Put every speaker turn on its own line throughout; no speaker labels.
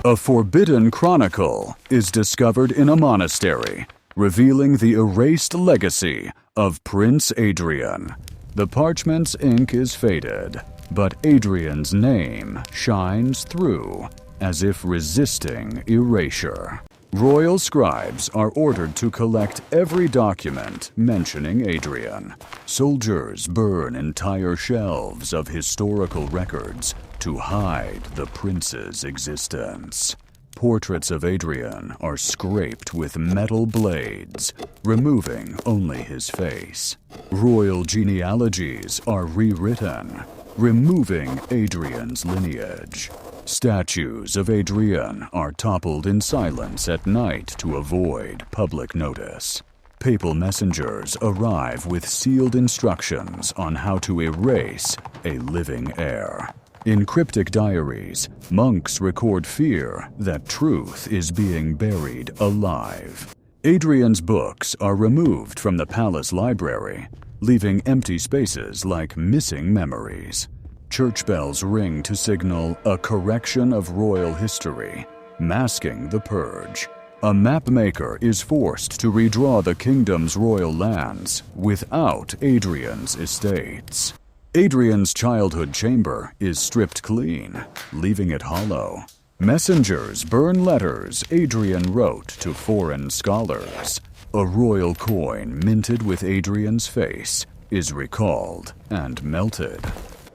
A forbidden chronicle is discovered in a monastery, revealing the erased legacy of Prince Adrian. The parchment's ink is faded, but Adrian's name shines through, as if resisting erasure. Royal scribes are ordered to collect every document mentioning Adrian. Soldiers burn entire shelves of historical records to hide the prince's existence. Portraits of Adrian are scraped with metal blades, removing only his face. Royal genealogies are rewritten, removing Adrian's lineage. Statues of Adrian are toppled in silence at night to avoid public notice. Papal messengers arrive with sealed instructions on how to erase a living heir. In cryptic diaries, monks record fear that truth is being buried alive. Adrian's books are removed from the palace library, leaving empty spaces like missing memories. Church bells ring to signal a correction of royal history, masking the purge. A mapmaker is forced to redraw the kingdom's royal lands without Adrian's estates. Adrian's childhood chamber is stripped clean, leaving it hollow. Messengers burn letters Adrian wrote to foreign scholars. A royal coin minted with Adrian's face is recalled and melted.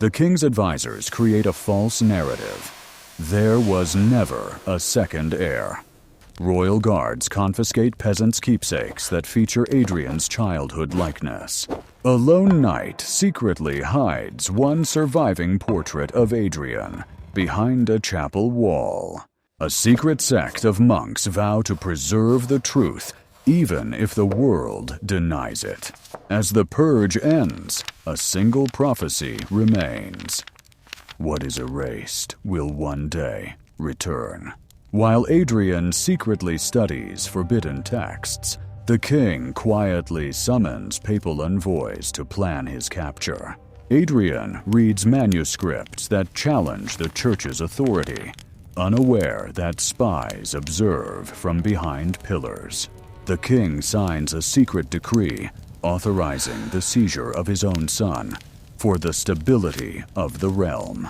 The king's advisors create a false narrative. There was never a second heir. Royal guards confiscate peasants' keepsakes that feature Adrian's childhood likeness. A lone knight secretly hides one surviving portrait of Adrian behind a chapel wall. A secret sect of monks vow to preserve the truth even if the world denies it. As the purge ends, a single prophecy remains. What is erased will one day return. While Adrian secretly studies forbidden texts, the king quietly summons papal envoys to plan his capture. Adrian reads manuscripts that challenge the church's authority, unaware that spies observe from behind pillars. The king signs a secret decree authorizing the seizure of his own son for the stability of the realm.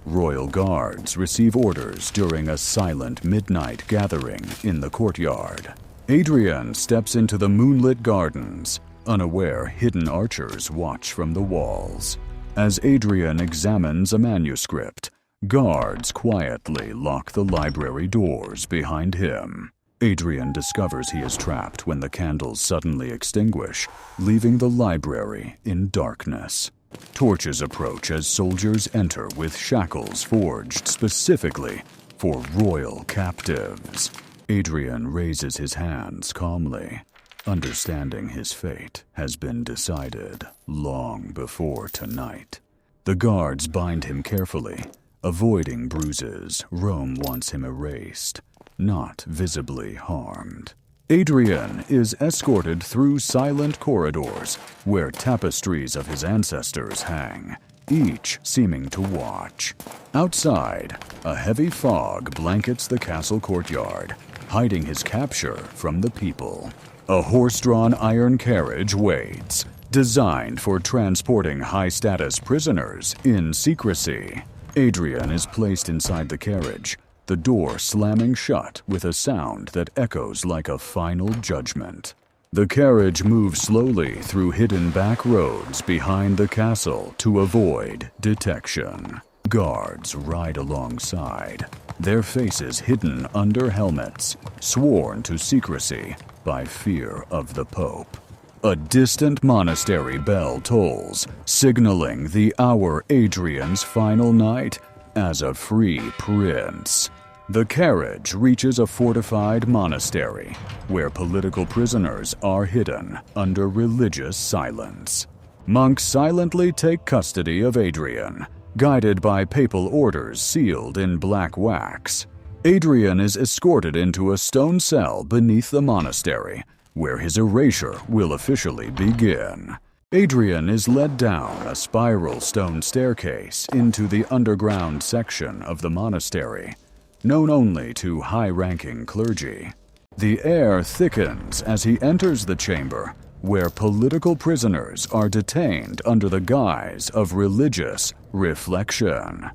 Royal guards receive orders during a silent midnight gathering in the courtyard. Adrian steps into the moonlit gardens, unaware hidden archers watch from the walls. As Adrian examines a manuscript, guards quietly lock the library doors behind him. Adrian discovers he is trapped when the candles suddenly extinguish, leaving the library in darkness. Torches approach as soldiers enter with shackles forged specifically for royal captives. Adrian raises his hands calmly, understanding his fate has been decided long before tonight. The guards bind him carefully, avoiding bruises Rome wants him erased, not visibly harmed. Adrian is escorted through silent corridors where tapestries of his ancestors hang, each seeming to watch. Outside, a heavy fog blankets the castle courtyard, hiding his capture from the people. A horse-drawn iron carriage waits, designed for transporting high-status prisoners in secrecy. Adrian is placed inside the carriage, the door slamming shut with a sound that echoes like a final judgment. The carriage moves slowly through hidden back roads behind the castle to avoid detection. Guards ride alongside, their faces hidden under helmets, sworn to secrecy by fear of the Pope. A distant monastery bell tolls, signaling the hour Adrian's final night as a free prince. The carriage reaches a fortified monastery where political prisoners are hidden under religious silence. Monks silently take custody of Adrian, guided by papal orders sealed in black wax. Adrian is escorted into a stone cell beneath the monastery, where his erasure will officially begin. Adrian is led down a spiral stone staircase into the underground section of the monastery. known only to high-ranking clergy. The air thickens as he enters the chamber, where political prisoners are detained under the guise of religious reflection.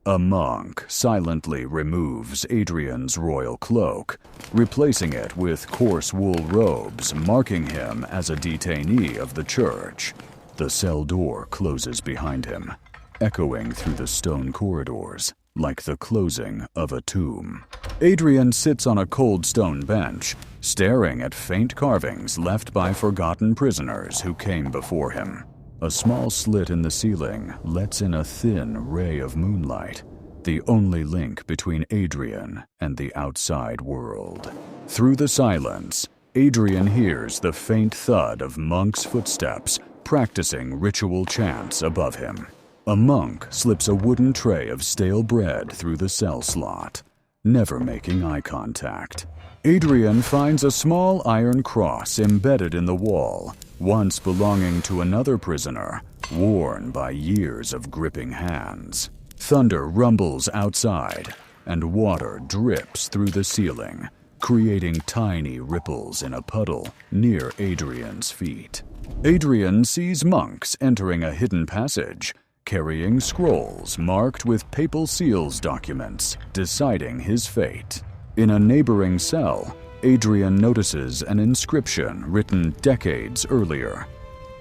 A monk silently removes Adrian's royal cloak, replacing it with coarse wool robes, marking him as a detainee of the church. The cell door closes behind him, echoing through the stone corridors like the closing of a tomb. Adrian sits on a cold stone bench, staring at faint carvings left by forgotten prisoners who came before him. A small slit in the ceiling lets in a thin ray of moonlight, the only link between Adrian and the outside world. Through the silence, Adrian hears the faint thud of monks' footsteps practicing ritual chants above him. A monk slips a wooden tray of stale bread through the cell slot, never making eye contact. Adrian finds a small iron cross embedded in the wall, once belonging to another prisoner, worn by years of gripping hands. Thunder rumbles outside, and water drips through the ceiling, creating tiny ripples in a puddle near Adrian's feet. Adrian sees monks entering a hidden passage, carrying scrolls marked with papal seals documents, deciding his fate. In a neighboring cell, Adrian notices an inscription written decades earlier.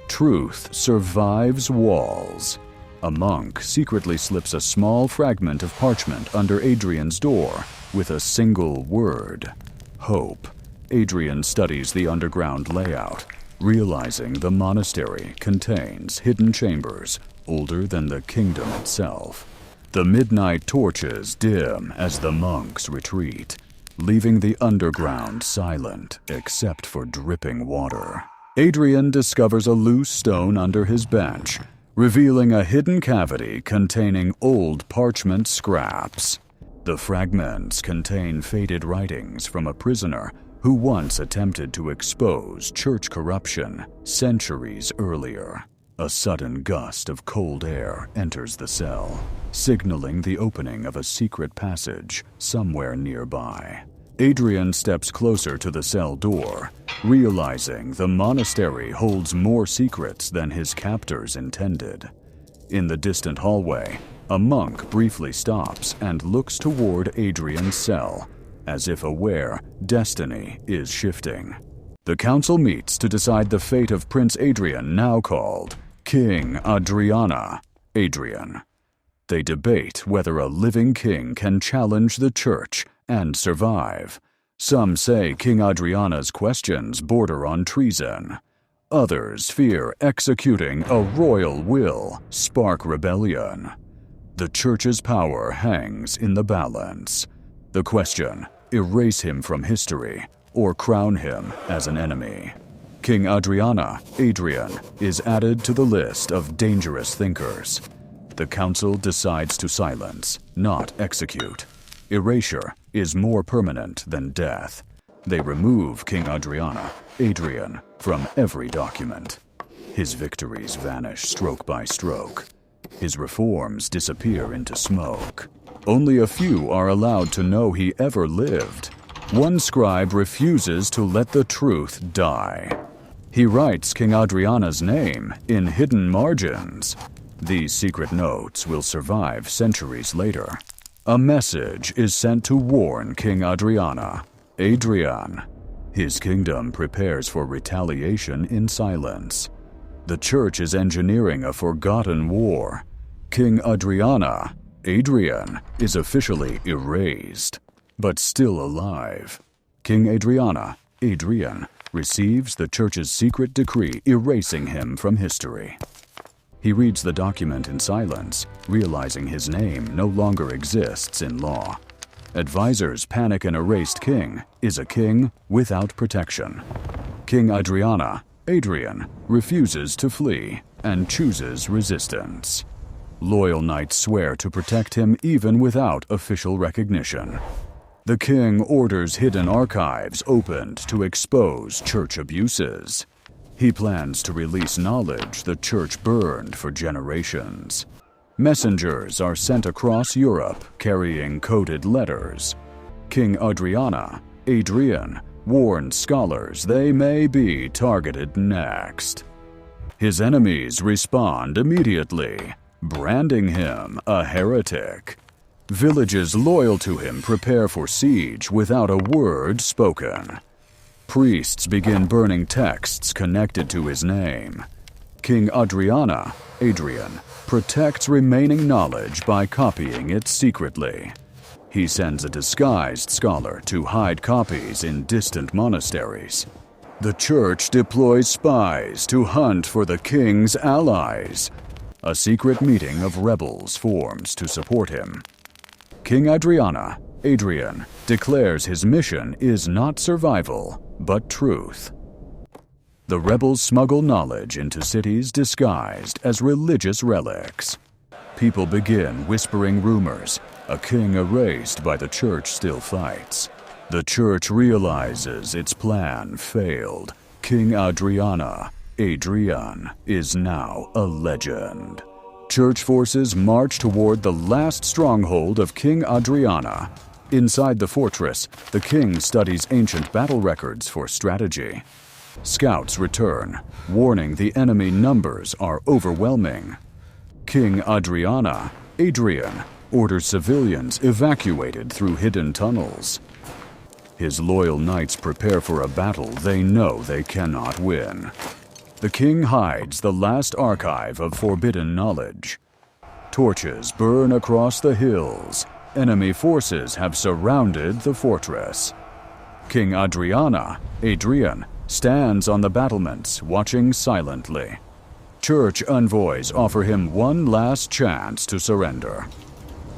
"Truth survives walls." A monk secretly slips a small fragment of parchment under Adrian's door with a single word: hope. Adrian studies the underground layout, realizing the monastery contains hidden chambers older than the kingdom itself. The midnight torches dim as the monks retreat, leaving the underground silent except for dripping water. Adrian discovers a loose stone under his bench, revealing a hidden cavity containing old parchment scraps. The fragments contain faded writings from a prisoner who once attempted to expose church corruption centuries earlier. A sudden gust of cold air enters the cell, signaling the opening of a secret passage somewhere nearby. Adrian steps closer to the cell door, realizing the monastery holds more secrets than his captors intended. In the distant hallway, a monk briefly stops and looks toward Adrian's cell, as if aware destiny is shifting. The council meets to decide the fate of Prince Adrian, now called King Adrian. They debate whether a living king can challenge the church and survive. Some say King Adriana's questions border on treason. Others fear executing a royal will spark rebellion. The church's power hangs in the balance. The question: erase him from history or crown him as an enemy. King Adrian, is added to the list of dangerous thinkers. The council decides to silence, not execute. Erasure is more permanent than death. They remove King Adrian, from every document. His victories vanish stroke by stroke. His reforms disappear into smoke. Only a few are allowed to know he ever lived. One scribe refuses to let the truth die. He writes King Adriana's name in hidden margins. These secret notes will survive centuries later. A message is sent to warn King Adrian. His kingdom prepares for retaliation in silence. The church is engineering a forgotten war. King Adrian, is officially erased, but still alive. King Adrian, receives the church's secret decree erasing him from history. He reads the document in silence, realizing his name no longer exists in law. Advisors panic an erased king is a king without protection. King Adrian, refuses to flee and chooses resistance. Loyal knights swear to protect him even without official recognition. The king orders hidden archives opened to expose church abuses. He plans to release knowledge the church burned for generations. Messengers are sent across Europe carrying coded letters. King Adrian, warns scholars they may be targeted next. His enemies respond immediately, branding him a heretic. Villages loyal to him prepare for siege without a word spoken. Priests begin burning texts connected to his name. King Adrian, protects remaining knowledge by copying it secretly. He sends a disguised scholar to hide copies in distant monasteries. The church deploys spies to hunt for the king's allies. A secret meeting of rebels forms to support him. King Adrian, declares his mission is not survival, but truth. The rebels smuggle knowledge into cities disguised as religious relics. People begin whispering rumors. A king erased by the church still fights. The church realizes its plan failed. King Adrian, is now a legend. Church forces march toward the last stronghold of King Adrian. Inside the fortress, the king studies ancient battle records for strategy. Scouts return, warning the enemy numbers are overwhelming. King Adrian, orders civilians evacuated through hidden tunnels. His loyal knights prepare for a battle they know they cannot win. The king hides the last archive of forbidden knowledge. Torches burn across the hills. Enemy forces have surrounded the fortress. King Adrian, stands on the battlements, watching silently. Church envoys offer him one last chance to surrender.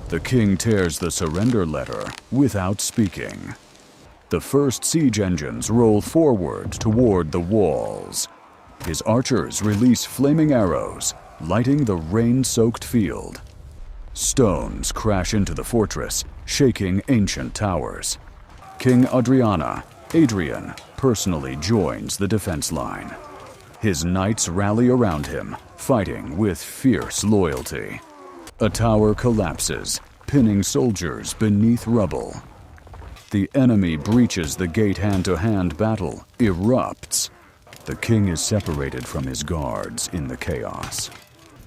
The king tears the surrender letter without speaking. The first siege engines roll forward toward the walls. His archers release flaming arrows, lighting the rain-soaked field. Stones crash into the fortress, shaking ancient towers. King Adrian, personally joins the defense line. His knights rally around him, fighting with fierce loyalty. A tower collapses, pinning soldiers beneath rubble. The enemy breaches the gate. Hand-to-hand battle erupts. The king is separated from his guards in the chaos.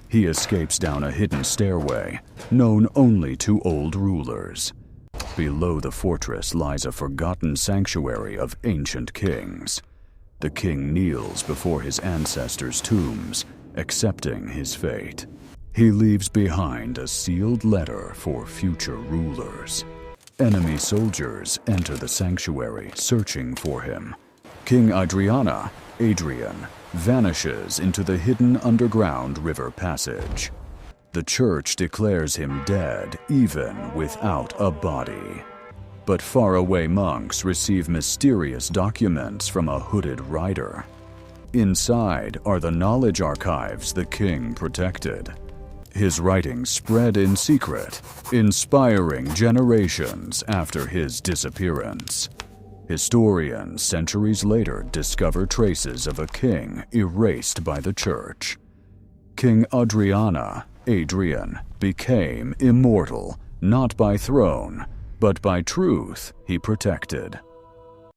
He escapes down a hidden stairway, known only to old rulers. Below the fortress lies a forgotten sanctuary of ancient kings. The king kneels before his ancestors' tombs, accepting his fate. He leaves behind a sealed letter for future rulers. Enemy soldiers enter the sanctuary, searching for him. King Adrian, vanishes into the hidden underground river passage. The church declares him dead, even without a body. But faraway monks receive mysterious documents from a hooded rider. Inside are the knowledge archives the king protected. His writings spread in secret, inspiring generations after his disappearance. Historians centuries later discover traces of a king erased by the church. King Adrian, became immortal, not by throne, but by truth he protected.